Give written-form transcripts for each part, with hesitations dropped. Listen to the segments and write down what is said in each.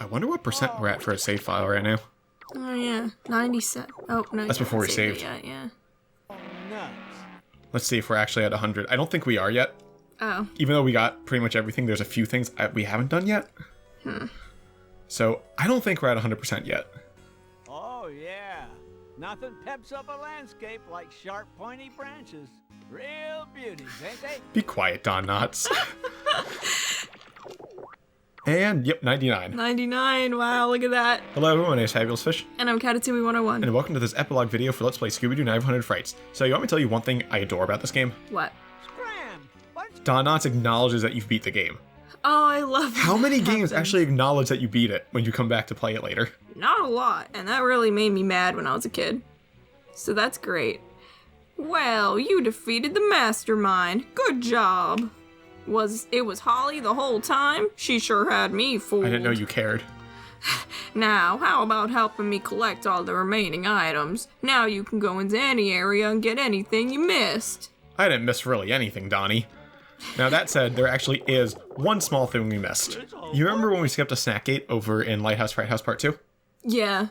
I wonder what percent we're at for a save file right now. Oh, yeah. 97. Oh, no. That's before we saved. Yeah. Let's see if we're actually at 100. I don't think we are yet. Oh. Even though we got pretty much everything, there's a few things we haven't done yet. So I don't think we're at 100% yet. Oh, yeah. Nothing peps up a landscape like sharp, pointy branches. Real beauties, ain't they? Be quiet, Don Knotts. And, yep, 99. 99, wow, look at that. Hello everyone, my name is Fabulous Fish. And I'm Katatumi 101. And welcome to this epilogue video for Let's Play Scooby Doo 900 Frights. So you want me to tell you one thing I adore about this game? What? Scram! Don Knotts acknowledges that you've beat the game. Oh, I love How many games happens. actually acknowledge that you beat it when you come back to play it later? Not a lot, and that really made me mad when I was a kid. So that's great. Well, you defeated the Mastermind. Good job. It was Holly the whole time? She sure had me fooled. I didn't know you cared. Now, how about helping me collect all the remaining items? Now you can go into any area and get anything you missed. I didn't miss really anything, Donnie. Now that said, there actually is one small thing we missed. You remember when we skipped a snack gate over in Lighthouse Fright House Part 2? Yeah.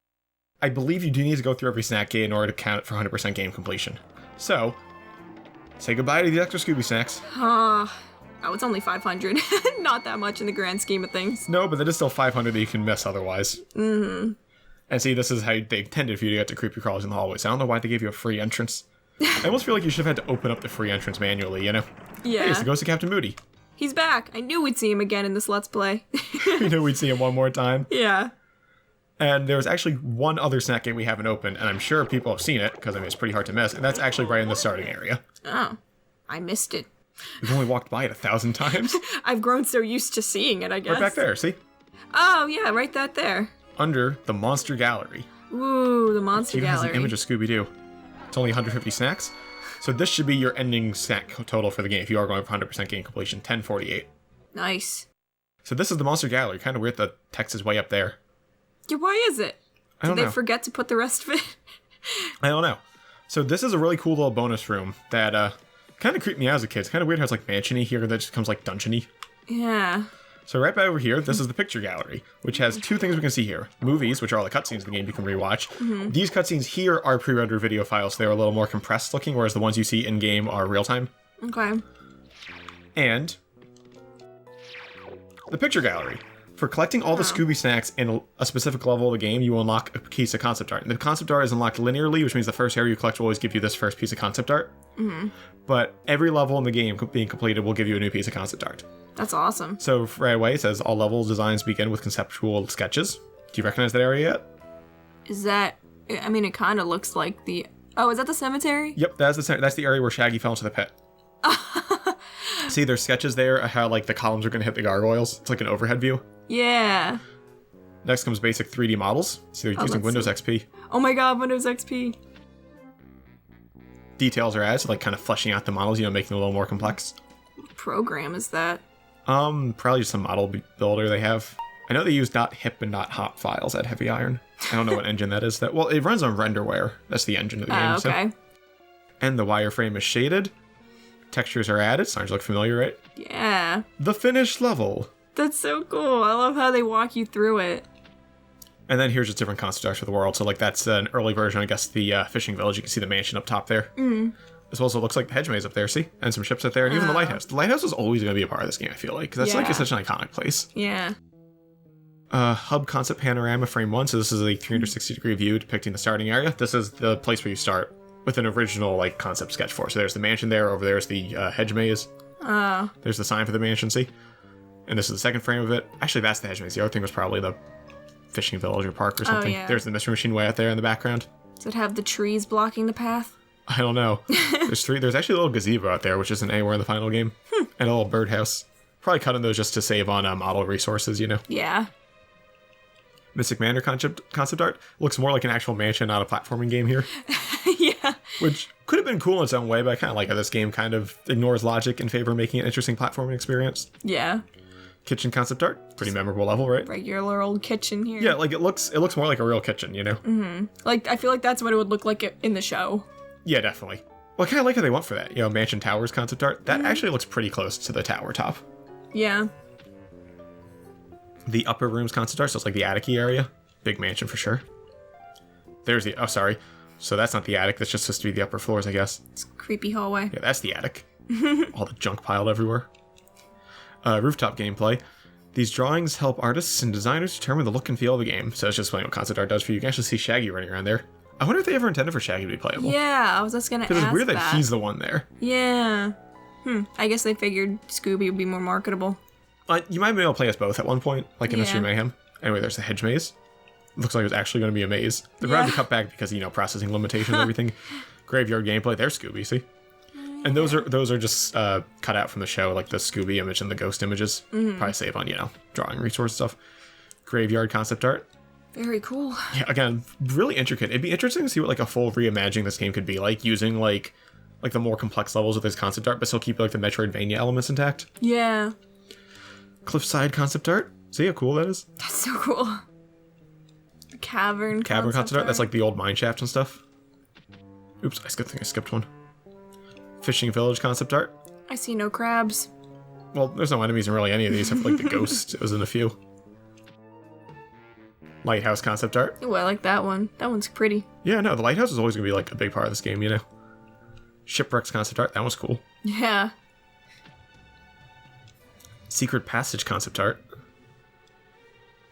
I believe you do need to go through every snack gate in order to count it for 100% game completion. So, say goodbye to the extra Scooby snacks. Oh, it's only 500. Not that much in the grand scheme of things. No, but that is still 500 that you can miss otherwise. Mm-hmm. And see, this is how they intended for you to get to creepy crawlers in the hallways. I don't know why they gave you a free entrance. I almost feel like you should have had to open up the free entrance manually, you know? Yeah. Hey, it's the ghost of Captain Moody. He's back. I knew we'd see him again in this Let's Play. You knew we'd see him one more time. Yeah. And there's actually one other snack gate we haven't opened, and I'm sure people have seen it, because I mean, it's pretty hard to miss, and that's actually right in the starting area. Oh. I missed it. We've only walked by it 1,000 times. I've grown so used to seeing it, I guess. Right back there, see? Oh, yeah, right that there. Under the Monster Gallery. Ooh, the Monster Here has Gallery. an image of Scooby Doo. It's only 150 snacks. So this should be your ending snack total for the game if you are going for 100% game completion, 1048. Nice. So this is the Monster Gallery. Kind of weird the text is way up there. Yeah, why is it? I don't Did know. they forget to put the rest of it? I don't know. So this is a really cool little bonus room that kind of creeped me out as a kid. It's kind of weird how it's like mansion-y here that just comes like dungeon-y. Yeah. So right by over here, this is the picture gallery, which has two things we can see here. Movies, which are all the cutscenes in the game you can rewatch. Mm-hmm. These cutscenes here are pre-rendered video files. They're a little more compressed looking, whereas the ones you see in-game are real-time. Okay. And the picture gallery. For collecting all the Scooby snacks in a specific level of the game, you will unlock a piece of concept art. And the concept art is unlocked linearly, which means the first area you collect will always give you this first piece of concept art. Mm-hmm. But every level in the game being completed will give you a new piece of concept art. That's awesome. So right away, it says all level designs begin with conceptual sketches. Do you recognize that area yet? Is that... I mean, it kind of looks like the... Oh, is that the cemetery? Yep, that's the area where Shaggy fell into the pit. See, there's sketches there of how like the columns are going to hit the gargoyles. It's like an overhead view. Yeah. Next comes basic 3D models. So they're using Windows XP. Oh my god, Windows XP. Details are added, so like kind of fleshing out the models, you know, making them a little more complex. What program is that? Probably just some model builder they have. I know they use .hip and .hop files at Heavy Iron. I don't know what engine that is. Well, it runs on renderware. That's the engine of the game. Okay. So. And the wireframe is shaded. Textures are added. Starting to look familiar, right? Yeah. The finished level. That's so cool. I love how they walk you through it. And then here's just different concept art for the world. So like that's an early version, I guess, the fishing village. You can see the mansion up top there. Mm. As well as it looks like the hedge maze up there, see? And some ships up there, and even the lighthouse. The lighthouse is always going to be a part of this game, I feel like, because that's like it's such an iconic place. Yeah. Hub concept panorama frame 1. So this is a 360-degree view depicting the starting area. This is the place where you start with an original like concept sketch for. So there's the mansion there. Over there's the hedge maze. There's the sign for the mansion, see? And this is the second frame of it. Actually, that's the hedge maze. The other thing was probably the fishing village or park or something. Yeah. There's the mystery machine way out there in the background. Does it have the trees blocking the path? I don't know. There's actually a little gazebo out there, which isn't anywhere in the final game. And a little birdhouse. Probably cutting those just to save on model resources, you know? Yeah. Mystic Manor concept art looks more like an actual mansion, not a platforming game here. Yeah. Which could have been cool in its own way, but I kind of like how this game kind of ignores logic in favor of making an interesting platforming experience. Yeah. Kitchen concept art. Pretty memorable level, right? Regular old kitchen here. Yeah, like it looks more like a real kitchen, you know? Mm-hmm. Like, I feel like that's what it would look like in the show. Yeah, definitely. Well, I kind of like how they went for that. You know, Mansion Towers concept art. That actually looks pretty close to the tower top. Yeah. The upper rooms concept art, so it's like the attic-y area. Big mansion for sure. There's the... Oh, sorry. So that's not the attic. That's just supposed to be the upper floors, I guess. It's a creepy hallway. Yeah, that's the attic. All the junk piled everywhere. Rooftop gameplay. These drawings help artists and designers determine the look and feel of the game. So it's just what concept art does for you. You can actually see Shaggy running around there. I wonder if they ever intended for Shaggy to be playable. Yeah, I was just gonna ask Because it's weird that he's the one there. Yeah. I guess they figured Scooby would be more marketable. You might have been able to play us both at one point, like in Yeah. Mystery Mayhem. Anyway, there's the hedge maze. Looks like it was actually going to be a maze. They probably had to cut back because, processing limitations and everything. Graveyard gameplay. There's Scooby, see? And those are just cut out from the show, like the Scooby image and the ghost images. Probably save on, drawing resource stuff. Graveyard concept art. Very cool. Yeah, again, really intricate. It'd be interesting to see what like a full reimagining this game could be like, using like the more complex levels of this concept art, but still keep like the Metroidvania elements intact. Yeah. Cliffside concept art. See how cool that is? That's so cool. The cavern Concept art. That's like the old mine shafts and stuff. Oops, I skipped one. Fishing village concept art. I see no crabs. Well, there's no enemies in really any of these, except for like the ghost. It was in a few. Lighthouse concept art. Ooh, I like that one. That one's pretty. Yeah, no, the lighthouse is always going to be like a big part of this game, Shipwrecks concept art. That was cool. Yeah. Secret passage concept art.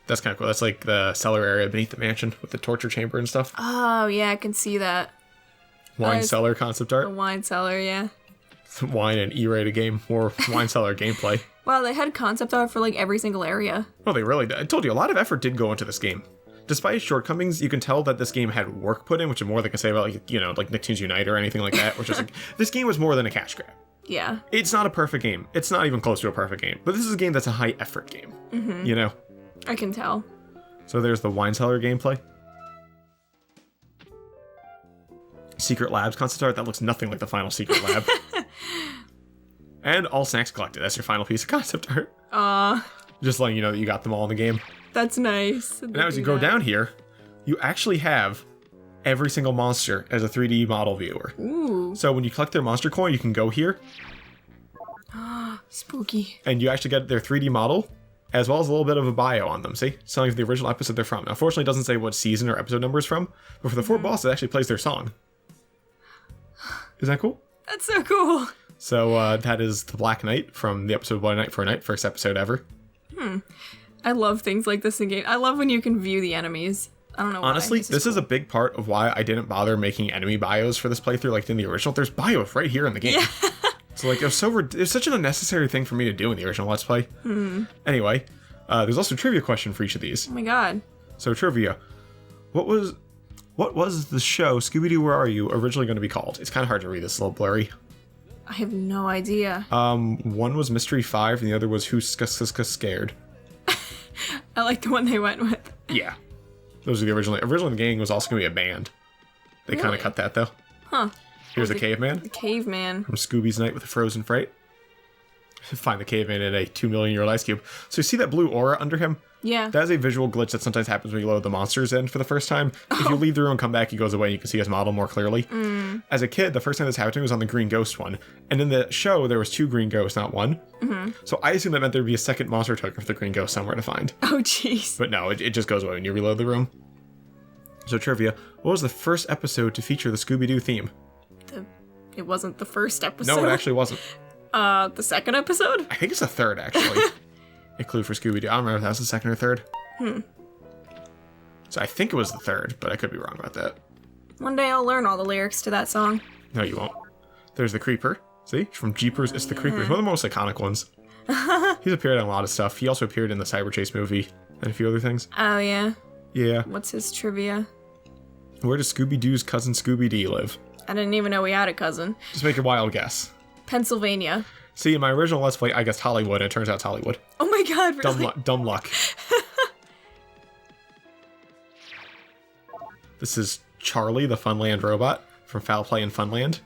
That's kind of cool. That's like the cellar area beneath the mansion with the torture chamber and stuff. Oh, yeah, I can see that. Wine cellar concept The art. wine cellar, yeah. Wine and E-rated game, or wine cellar gameplay. Wow, they had concept art for like every single area. Oh, they really did. I told you, a lot of effort did go into this game. Despite its shortcomings, you can tell that this game had work put in, which is more than I can say about, like Nicktoons Unite or anything like that, which is like, this game was more than a cash grab. Yeah. It's not a perfect game. It's not even close to a perfect game. But this is a game that's a high effort game. I can tell. So there's the wine cellar gameplay. Secret Labs concept art. That looks nothing like the final Secret Lab. And all snacks collected. That's your final piece of concept art. Just letting you know that you got them all in the game. That's nice. And now as you go down here, you actually have every single monster as a 3D model viewer. Ooh. So when you collect their monster coin, you can go here. Spooky. And you actually get their 3D model, as well as a little bit of a bio on them, see? Telling you the original episode they're from. Now, unfortunately, it doesn't say what season or episode number is from, but for the 4 bosses, it actually plays their song. Isn't that cool? That's so cool. So that is the Black Knight from the episode One Night for a Night, first episode ever. I love things like this in game. I love when you can view the enemies. I don't know why. Honestly, this is a big part of why I didn't bother making enemy bios for this playthrough like in the original. There's bios right here in the game. Yeah. So like, it was such an unnecessary thing for me to do in the original Let's Play. Anyway, there's also a trivia question for each of these. Oh my god. So trivia. What was the show Scooby Doo Where Are You originally going to be called? It's kind of hard to read. This a little blurry. I have no idea. One was Mystery 5 and the other was Who's Scared. I like the one they went with. Yeah. Those are the originally. Originally, the gang was also going to be a band. They kind Really? of cut that, though. Huh. Here's the caveman The caveman. from Scooby's Night with the Frozen Fright. Find the caveman in a 2 million year ice cube. So you see that blue aura under him? Yeah. That is a visual glitch that sometimes happens when you load the monsters in for the first time. If you leave the room and come back, he goes away and you can see his model more clearly. As a kid, the first time this happened to me was on the Green Ghost one. And in the show, there was 2 Green Ghosts, not 1. So I assumed that meant there'd be a second monster token for the Green Ghost somewhere to find. Oh, jeez. But no, it just goes away when you reload the room. So trivia, what was the first episode to feature the Scooby-Doo theme? It wasn't the first episode. No, it actually wasn't. The second episode? I think it's the third, actually. A clue for Scooby-Doo. I don't remember if that was the second or third. So I think it was the third, but I could be wrong about that. One day I'll learn all the lyrics to that song. No, you won't. There's the Creeper. See? From Jeepers, it's the Creeper. He's one of the most iconic ones. He's appeared on a lot of stuff. He also appeared in the Cyber Chase movie and a few other things. Oh, yeah. Yeah. What's his trivia? Where does Scooby-Doo's cousin Scooby-Dee live? I didn't even know we had a cousin. Just make a wild guess. Pennsylvania. See, in my original Let's Play, I guessed Hollywood, and it turns out it's Hollywood. Oh my god, really? Dumb luck. This is Charlie, the Funland robot, from Foul Play in Funland.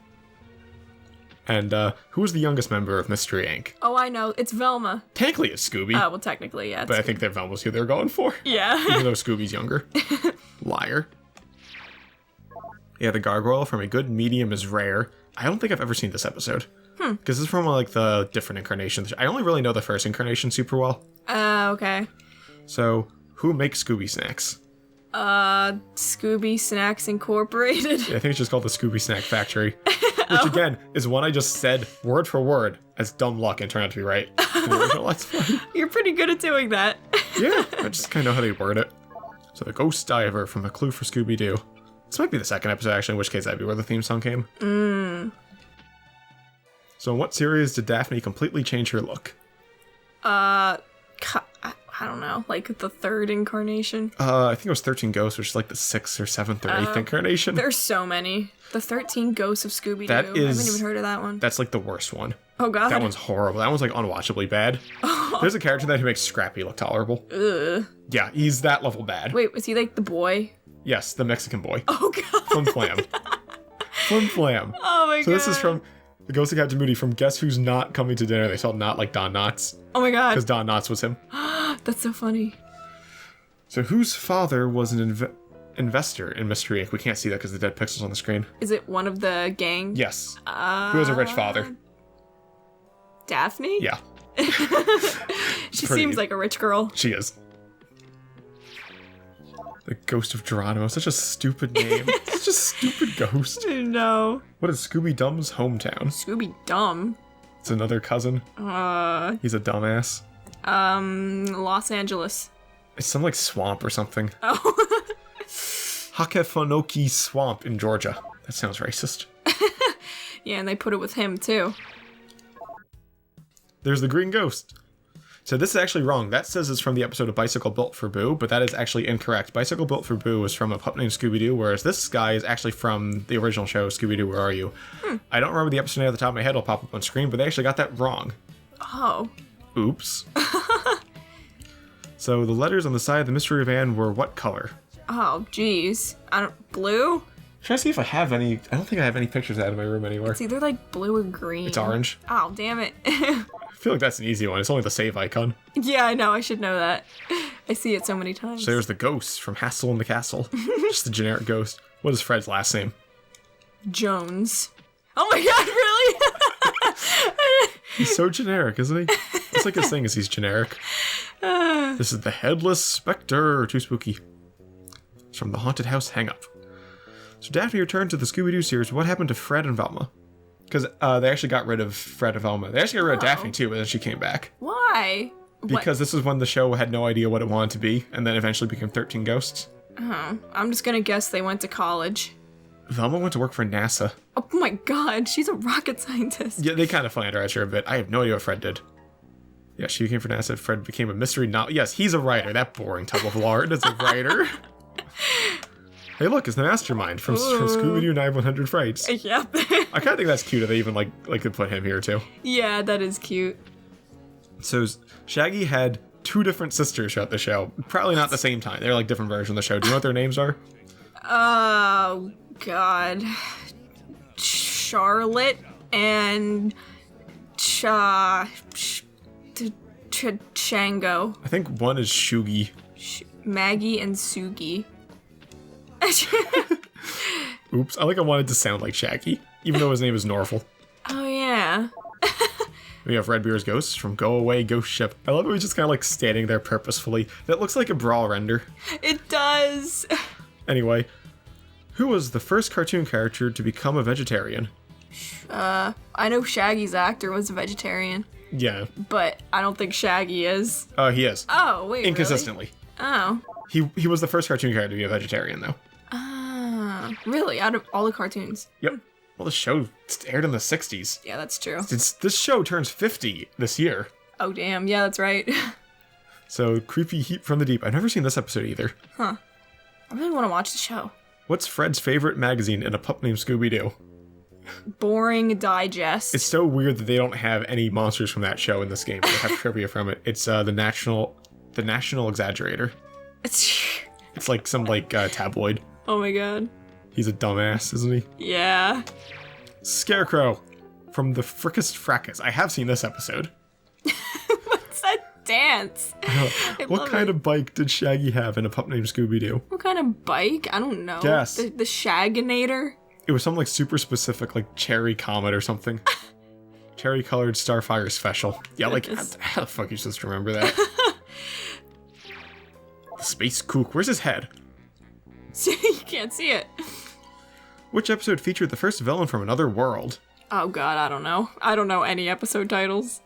And who was the youngest member of Mystery Inc.? Oh, I know. It's Velma. Technically, it's Scooby. Oh, well, technically, yeah. But I think that Velma's who they're going for. Yeah. Even though Scooby's younger. Liar. Yeah, the gargoyle from A Good Medium is Rare. I don't think I've ever seen this episode. Because this is from, like, the different incarnations. I only really know the first incarnation super well. Okay. So, who makes Scooby Snacks? Scooby Snacks Incorporated. Yeah, I think it's just called the Scooby Snack Factory. Which, again, is one I just said word for word as dumb luck and turned out to be right. In the original Let's Play. You're pretty good at doing that. Yeah, I just kind of know how they word it. So, the Ghost Diver from A Clue for Scooby Doo. This might be the second episode, actually, in which case that'd be where the theme song came. So, in what series did Daphne completely change her look? I don't know, like the third incarnation? I think it was 13 Ghosts, which is like the 6th or 7th or 8th incarnation. There's so many. The 13 Ghosts of Scooby Doo. That I is- haven't even heard of that one. That's like the worst one. Oh god. That one's horrible. That one's like unwatchably bad. There's a character that who makes Scrappy look tolerable. Ugh. Yeah, he's that level bad. Wait, was he like the boy? Yes, the Mexican boy. Oh god. Flim Flam. Flim Flam. Oh my god. So this is from the Ghost of Captain Moody from Guess Who's Not Coming to Dinner. They spelled not like Don Knotts. Oh my god. Because Don Knotts was him. That's so funny. So whose father was an investor in Mystery Inc.? We can't see that because the dead pixels on the screen. Is it one of the gang? Yes. Who has a rich father? Daphne? Yeah. She pretty- seems like a rich girl. She is. The Ghost of Geronimo. Such a stupid name. Such a stupid ghost. No. What is Scooby Dum's hometown? Scooby Dumb. It's another cousin. He's a dumbass. Los Angeles. It's some like swamp or something. Oh. Hakefonoki Swamp in Georgia. That sounds racist. Yeah, and they put it with him too. There's the Green Ghost. So this is actually wrong. That says it's from the episode of Bicycle Built for Boo, but that is actually incorrect. Bicycle Built for Boo was from a pup named Scooby Doo, whereas this guy is actually from the original show, Scooby Doo, Where Are You? I don't remember the episode name off the top of my head. It'll pop up on screen, but they actually got that wrong. Oh. Oops. So the letters on the side of the mystery van were what color? Oh, geez. Blue? Should I see if I have any? I don't think I have any pictures out of my room anywhere. It's either like blue or green. It's orange. Oh, damn it. I feel like that's an easy one. It's only the save icon. Yeah, I know. I should know that. I see it so many times. So there's the ghost from Hassel in the Castle. Just the generic ghost. What is Fred's last name? Jones. Oh my god, really? He's so generic, isn't he? It's like his thing is he's generic. This is the Headless Spectre. Too spooky. It's from the Haunted House Hang-Up. So Daphne returned to the Scooby-Doo series. What happened to Fred and Velma? Because they actually got rid of Fred and Velma. They actually got rid of Daphne too, but then she came back. Why? Because this is when the show had no idea what it wanted to be, and then eventually became 13 Ghosts. I'm just gonna guess they went to college. Velma went to work for NASA. Oh my god, she's a rocket scientist. Yeah, they kind of flanderized her a bit. I have no idea what Fred did. Yeah, she came for NASA. Fred became a mystery novel. Yes, he's a writer. That boring tub of lard is a writer. Hey, look, it's the Mastermind from Scooby Doo 9100 Frights. Yep. I kind of think that's cute that they even like to put him here too. Yeah, that is cute. So Shaggy had two different sisters throughout the show. Probably not at the same time. They're like different versions of the show. Do you know what their names are? Oh god. Charlotte and Chango. I think one is Shugi. Maggie and Sugi. Oops, I wanted to sound like Shaggy, even though his name is Norval. Oh yeah. We have Redbeard's Ghosts from Go Away Ghost Ship. I love it. He's just kind of like standing there purposefully. That looks like a Brawl render. It does. Anyway, who was the first cartoon character to become a vegetarian? I know Shaggy's actor was a vegetarian, Yeah, but I don't think Shaggy is. he is. Oh, wait, Inconsistently. Really? Oh. He was the first cartoon character to be a vegetarian, though. Ah, really? Out of all the cartoons? Yep. Well, the show aired in the 60s. Yeah, that's true. This show turns 50 this year. Oh, damn. Yeah, that's right. So, Creepy Heat from the Deep. I've never seen this episode either. Huh. I really want to watch the show. What's Fred's favorite magazine in a pup named Scooby-Doo? Boring Digest. It's so weird that they don't have any monsters from that show in this game. They have trivia from it. It's the National Exaggerator. It's like some tabloid. Oh my god. He's a dumbass, isn't he? Yeah. Scarecrow from the Frickus Frackus. I have seen this episode. What's that dance? What kind of bike did Shaggy have in a pup named Scooby-Doo? What kind of bike? I don't know. Guess. The Shaginator? It was something super specific, like Cherry Comet or something. Cherry colored Starfire Special. Yeah, Goodness. how the fuck are you supposed to remember that? Space Kook. Where's his head? You can't see it. Which episode featured the first villain from another world? Oh god, I don't know. I don't know any episode titles.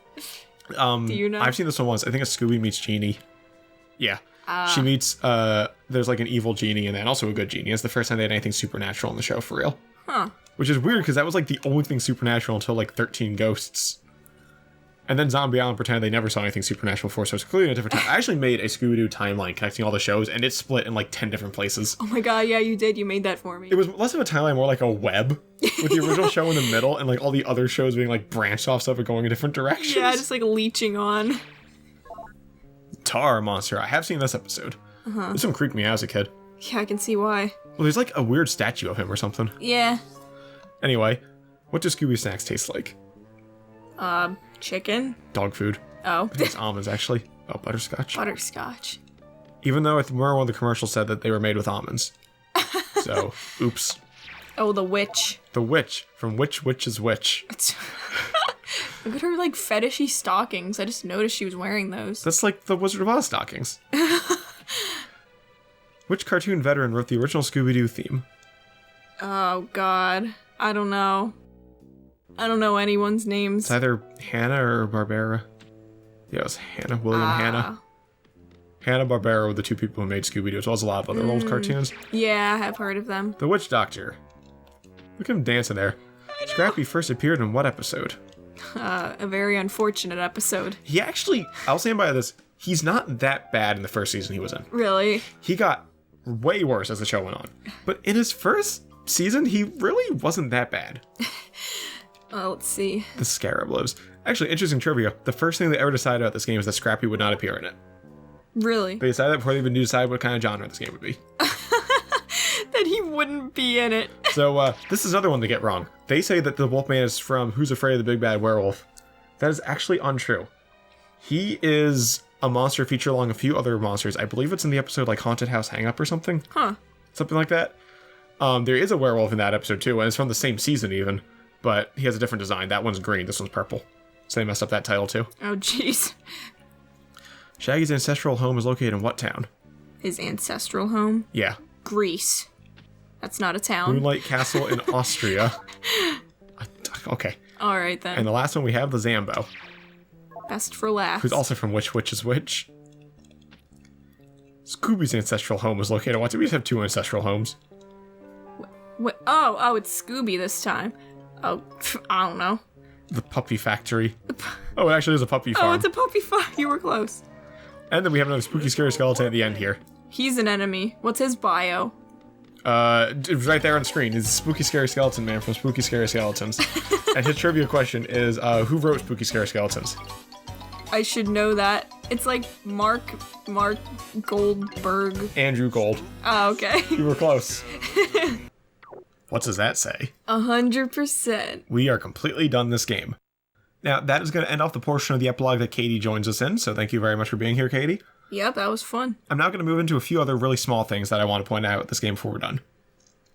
Do you know? I've seen this one once. I think it's Scooby meets Genie. Yeah. She meets, there's like an evil genie and then also a good genie. It's the first time they had anything supernatural in the show for real. Huh. Which is weird because that was like the only thing supernatural until like 13 Ghosts. And then Zombie Island pretended they never saw anything supernatural before, so it's clearly a different time. I actually made a Scooby Doo timeline connecting all the shows, and it's split in like 10 different places. Oh my god, yeah, you did. You made that for me. It was less of a timeline, more like a web, with the original show in the middle, and like all the other shows being like branched off stuff and going in different directions. Yeah, just like leeching on. Tar Monster. I have seen this episode. This one creeped me out as a kid. Yeah, I can see why. Well, there's like a weird statue of him or something. Yeah. Anyway, what do Scooby snacks taste like? Chicken. Dog food. Oh. I think it's almonds, actually. Oh, butterscotch. Butterscotch. Even though I remember one of the commercials said that they were made with almonds. So, oops. Oh, the witch. The witch. From Which Witch is Which. Look at her, like, fetishy stockings. I just noticed she was wearing those. That's like the Wizard of Oz stockings. Which cartoon veteran wrote the original Scooby-Doo theme? Oh, God. I don't know. I don't know anyone's names. It's either Hannah or Barbera. Yeah, it was Hannah. William Hannah. Hanna-Barbera were the two people who made Scooby-Doo, as well as a lot of other old cartoons. Yeah, I've heard of them. The Witch Doctor. Look at him dancing there. Scrappy first appeared in what episode? A very unfortunate episode. He actually, I'll stand by this, he's not that bad in the first season he was in. Really? He got way worse as the show went on. But in his first season, he really wasn't that bad. Let's see. The Scarab Lives. Actually, interesting trivia. The first thing they ever decided about this game is that Scrappy would not appear in it. Really? They decided that before they even decided what kind of genre this game would be. That he wouldn't be in it. So, this is another one they get wrong. They say that the Wolfman is from Who's Afraid of the Big Bad Werewolf. That is actually untrue. He is a monster featured along a few other monsters. I believe it's in the episode like Haunted House Hang Up or something. Huh. Something like that. There is a werewolf in that episode too, and it's from the same season even. But he has a different design. That one's green, this one's purple. So they messed up that title too. Oh, jeez. Shaggy's ancestral home is located in what town? His ancestral home? Yeah. Greece. That's not a town. Moonlight Castle in Austria. Okay. Alright then. And the last one we have, the Zambo. Best for last. Who's also from Which Witch is Which. Scooby's ancestral home is located. Why do we just have two ancestral homes? What? Oh, it's Scooby this time. Oh, I don't know. The Puppy Factory. Oh, it actually is a puppy farm. Oh, it's a puppy farm. You were close. And then we have another spooky, scary skeleton at the end here. He's an enemy. What's his bio? It's right there on screen. He's a Spooky Scary Skeleton Man from Spooky Scary Skeletons. And his trivia question is, who wrote Spooky Scary Skeletons? I should know that. It's like Mark Goldberg. Andrew Gold. Oh, okay. You were close. What does that say? 100%. We are completely done this game. Now, that is going to end off the portion of the epilogue that Katie joins us in, so thank you very much for being here, Katie. Yep, that was fun. I'm now going to move into a few other really small things that I want to point out with this game before we're done.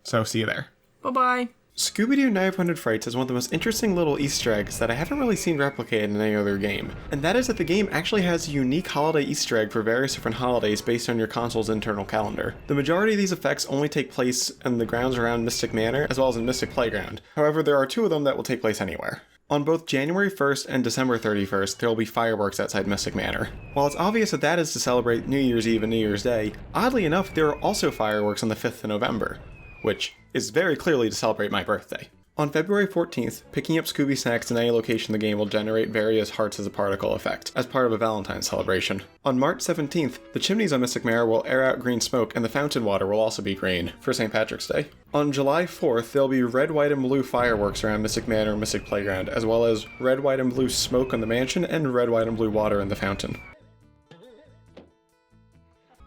So, see you there. Bye-bye. Scooby Doo 900 Frights is one of the most interesting little Easter eggs that I haven't really seen replicated in any other game. And that is that the game actually has a unique holiday Easter egg for various different holidays based on your console's internal calendar. The majority of these effects only take place in the grounds around Mystic Manor, as well as in Mystic Playground. However, there are two of them that will take place anywhere. On both January 1st and December 31st, there will be fireworks outside Mystic Manor. While it's obvious that that is to celebrate New Year's Eve and New Year's Day, oddly enough, there are also fireworks on the 5th of November, which is very clearly to celebrate my birthday. On February 14th, picking up Scooby snacks in any location in the game will generate various hearts as a particle effect, as part of a Valentine's celebration. On March 17th, the chimneys on Mystic Manor will air out green smoke and the fountain water will also be green, for St. Patrick's Day. On July 4th, there'll be red, white, and blue fireworks around Mystic Manor and Mystic Playground, as well as red, white, and blue smoke on the mansion and red, white, and blue water in the fountain.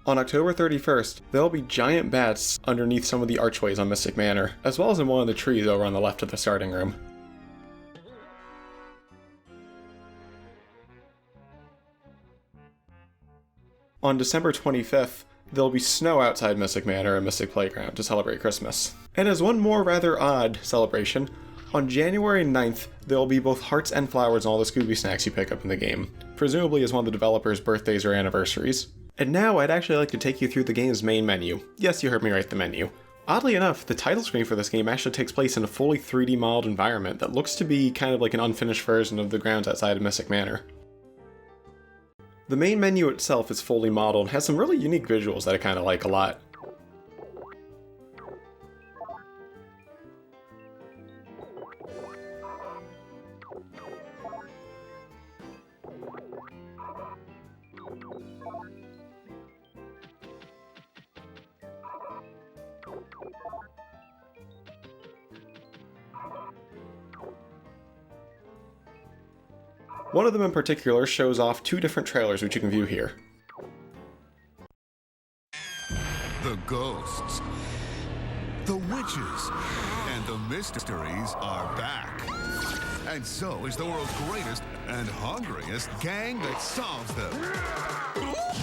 On October 31st, there'll be giant bats underneath some of the archways on Mystic Manor, as well as in one of the trees over on the left of the starting room. On December 25th, there'll be snow outside Mystic Manor and Mystic Playground to celebrate Christmas. And as one more rather odd celebration, on January 9th, there'll be both hearts and flowers on all the Scooby snacks you pick up in the game, presumably as one of the developers' birthdays or anniversaries. And now I'd actually like to take you through the game's main menu. Yes, you heard me right, the menu. Oddly enough, the title screen for this game actually takes place in a fully 3D modeled environment that looks to be kind of like an unfinished version of the grounds outside of Mystic Manor. The main menu itself is fully modeled and has some really unique visuals that I kind of like a lot. One of them in particular shows off 2 different trailers which you can view here. The ghosts, the witches, and the mysteries are back. And so is the world's greatest and hungriest gang that solves them.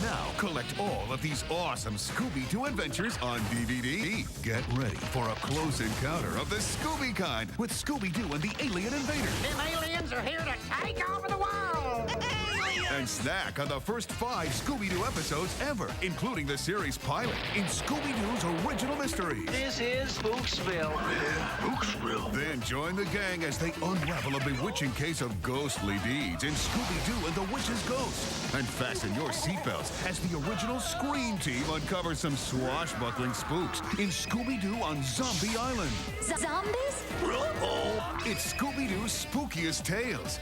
Now collect all of these awesome Scooby Doo adventures on DVD. Get ready for a close encounter of the Scooby kind with Scooby Doo and the Alien Invaders. Them aliens are here to take over the world! And snack on the first 5 Scooby Doo episodes ever, including the series pilot in Scooby Doo's original mysteries. This is Spooksville. Spooksville. Then join the gang as they unravel a bewitching case of ghostly deeds in Scooby Doo and the Witch's Ghost. And fasten your seatbelts as the original Scream team uncovers some swashbuckling spooks in Scooby Doo on Zombie Island. Zombies? It's Scooby Doo's spookiest tales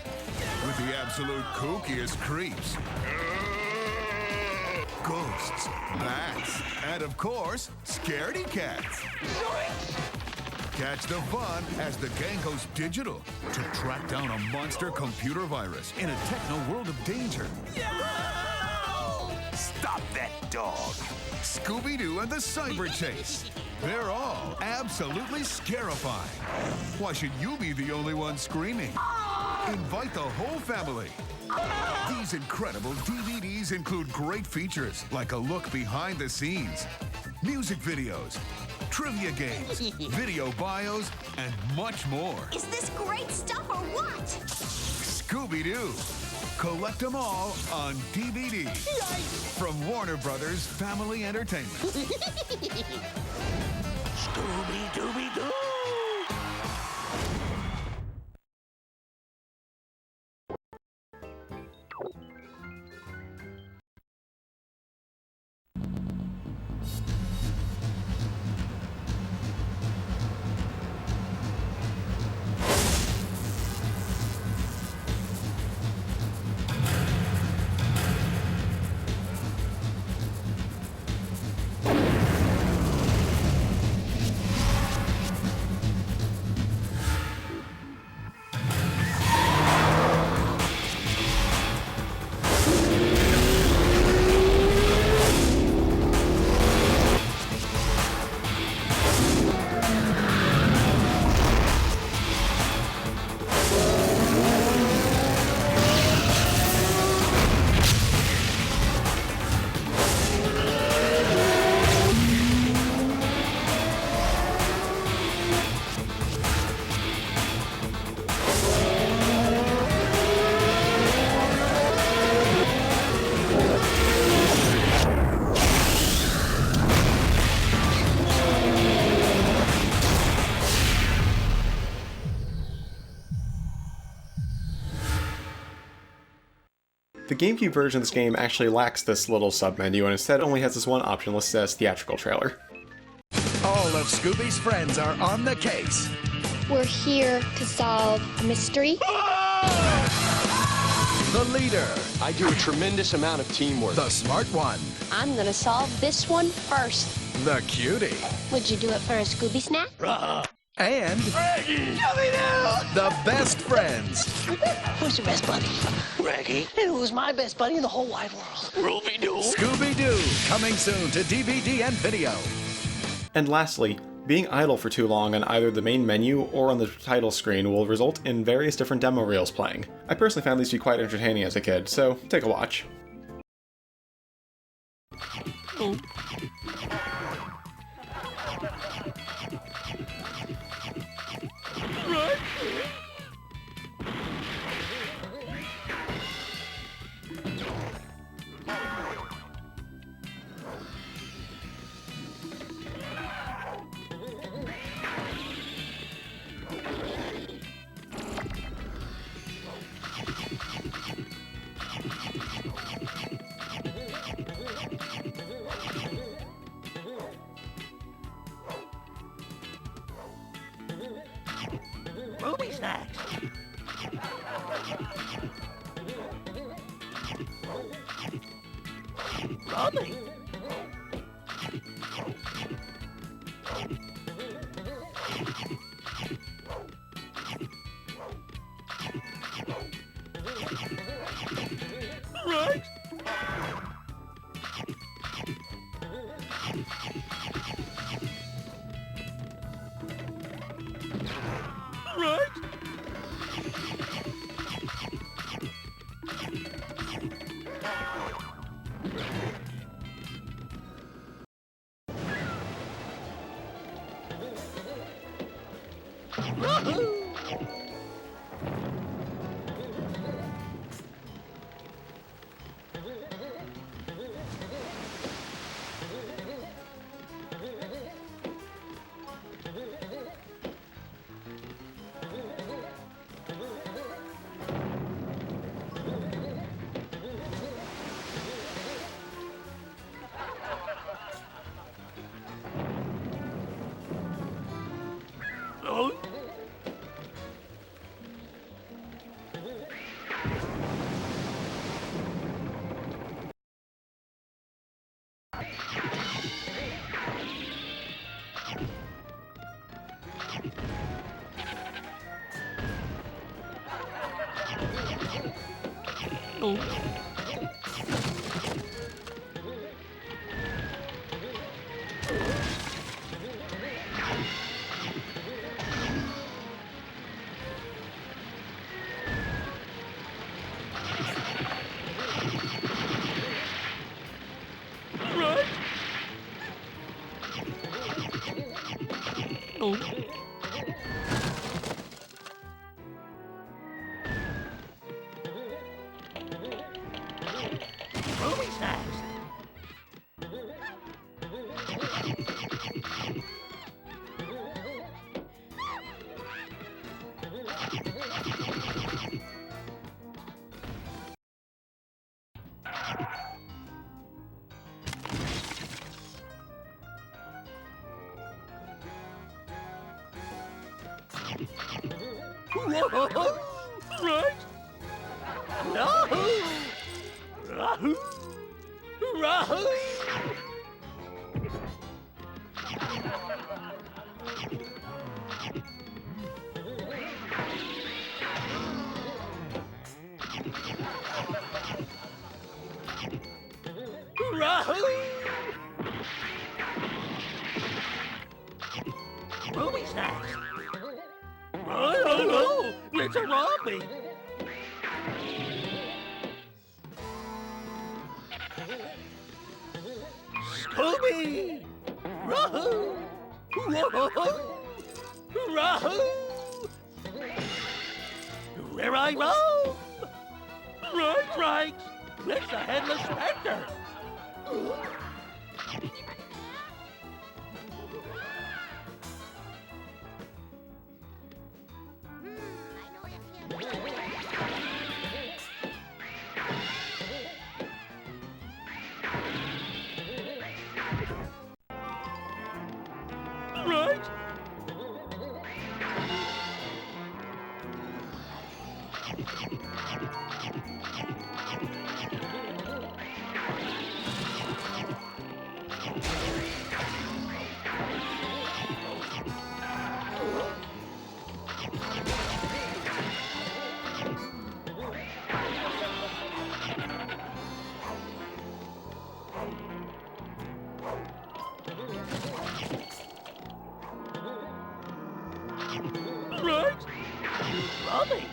with the absolute kookiest creeps, ghosts, bats, and of course, scaredy cats. Catch the fun as the gang goes digital to track down a monster computer virus in a techno world of danger. Stop that dog! Scooby-Doo and the Cyber Chase. They're all absolutely scarifying. Why should you be the only one screaming? Invite the whole family. These incredible DVDs include great features like a look behind the scenes, music videos, trivia games, video bios, and much more. Is this great stuff or what? Scooby-Doo. Collect them all on DVD. From Warner Brothers Family Entertainment. Scooby-Dooby-Doo! The Gamecube version of this game actually lacks this little sub-menu and instead only has this one option listed as theatrical trailer. All of Scooby's friends are on the case. We're here to solve a mystery. The leader, I do a tremendous amount of teamwork. the smart one, I'm gonna solve this one first. the cutie, Would you do it for a Scooby snack? and the best friends. Who's your best buddy? Reggie. And who's my best buddy in the whole wide world? Ruby-Doo. Scooby-Doo, coming soon to DVD and video. And lastly, being idle for too long on either the main menu or on the title screen will result in various different demo reels playing. I personally found these to be quite entertaining as a kid, so take a watch. snacks. Robbie. Right. Right. Oh. Right. Oh. Right? Rahoo! Rahoo! Rahoo! Rahoo! Ruby snacks! Oh, it's a Robbie! Scooby! Rahoo! Rahoo! Where I roam! Right! It's the Headless Spectre! Right? Right? Robbie!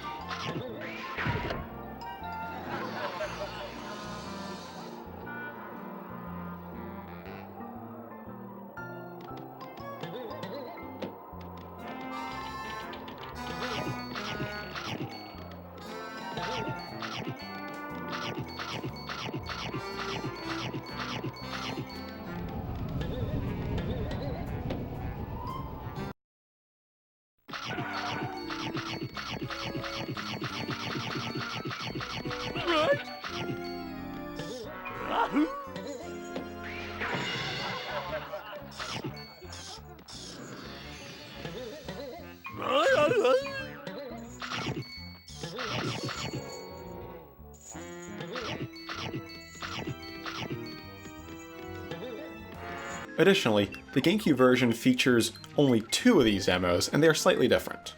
Additionally, the Gamecube version features only 2 of these demos, and they are slightly different.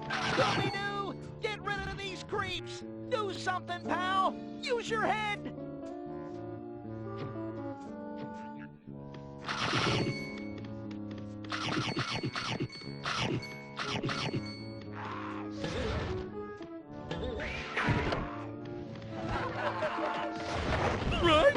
Scooby Doo, get rid of these creeps. Do something, pal. Use your head. Right?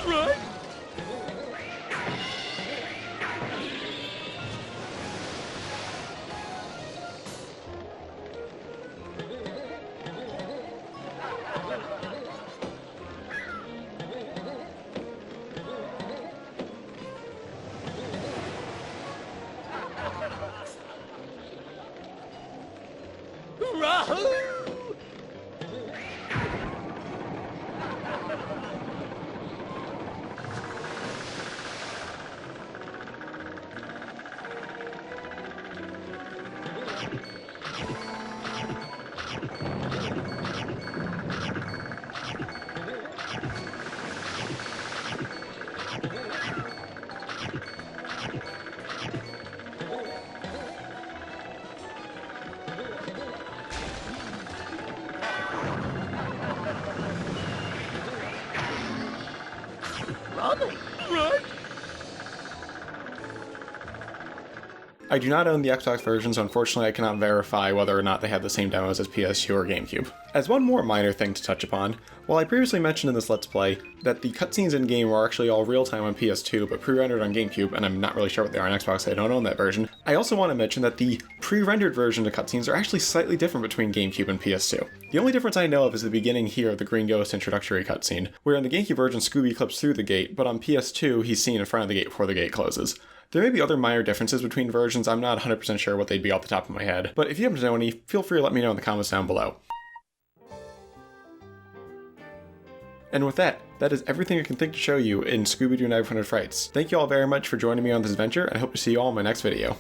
Right? Rahoo! Right? I do not own the Xbox version, so unfortunately I cannot verify whether or not they have the same demos as PS2 or GameCube. As one more minor thing to touch upon, while I previously mentioned in this Let's Play that the cutscenes in-game were actually all real-time on PS2 but pre-rendered on GameCube, and I'm not really sure what they are on Xbox, so I don't own that version, I also want to mention that the pre-rendered version of cutscenes are actually slightly different between GameCube and PS2. The only difference I know of is the beginning here of the Green Ghost introductory cutscene, where in the GameCube version Scooby clips through the gate, but on PS2 he's seen in front of the gate before the gate closes. There may be other minor differences between versions, I'm not 100% sure what they'd be off the top of my head, but if you happen to know any, feel free to let me know in the comments down below. And with that, that is everything I can think to show you in Scooby Doo 900 Frights. Thank you all very much for joining me on this adventure, and I hope to see you all in my next video.